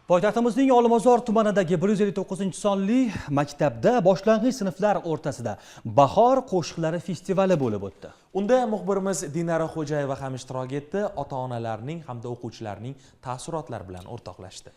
Poytaxtimizning Olmazor tumanidagi 159-sonli maktabda boshlang'ich sinflar o'rtasida bahor qo'shiqlari festivali bo'lib o'tdi. Unda muxbirimiz Dinara Xo'jayeva ham ishtirok etdi, ota-onalarning hamda o'quvchilarning taassurotlari bilan o'rtoqlashdi.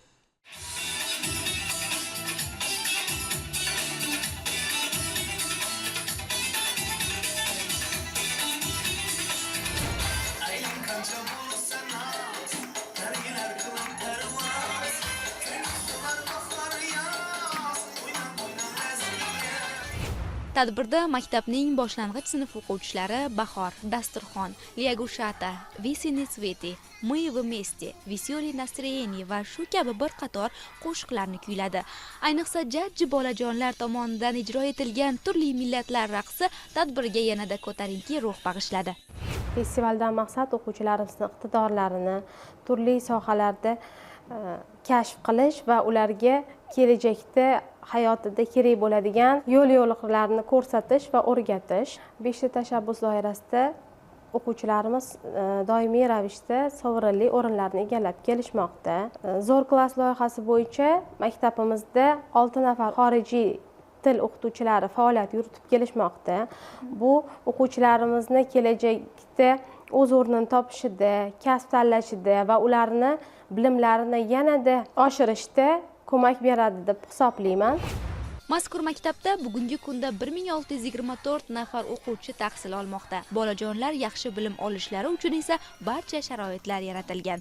Tadbirda maktabning boshlang'ich sinf o'quvchilari Bahor, Dasturxon, Liagushata, Visini Sveti, Мы вместе, Веселое настроение va shu kabi bir qator qo'shiqlarni kuyladi. Ayniqsa jajji bolajonlar tomonidan ijro etilgan turli millatlar raqsi tadbirga yanada ko'tarinki ruh bag'ishladi. Festivaldan maqsad o'quvchilarimizning iqtidorlarini turli sohalarda kashf qilish va ularga kelajakda hayotida kerak bo'ladigan yo'l-yo'riqlarni ko'rsatish va o'rgatish. 5 ta tashabbus doirasida o'quvchilarimiz doimiy ravishda sovrinli o'rinlarni egallab kelishmoqda. Zo'r klass loyihasi bo'yicha maktabimizda 6 nafar xorijiy til o'qituvchilari faoliyat yuritib kelishmoqda. Bu o'quvchilarimizni kelajakda o'z o'rnini topishida, kasb tanlashida va ularni bilimlarini yanada oshirishda ko'mak beradi deb hisoblayman. Mazkur maktabda bugungi kunda 1624 nafar o'quvchi tahsil olmoqda. Bolajonlar yaxshi bilim olishlari uchun esa barcha sharoitlar yaratilgan.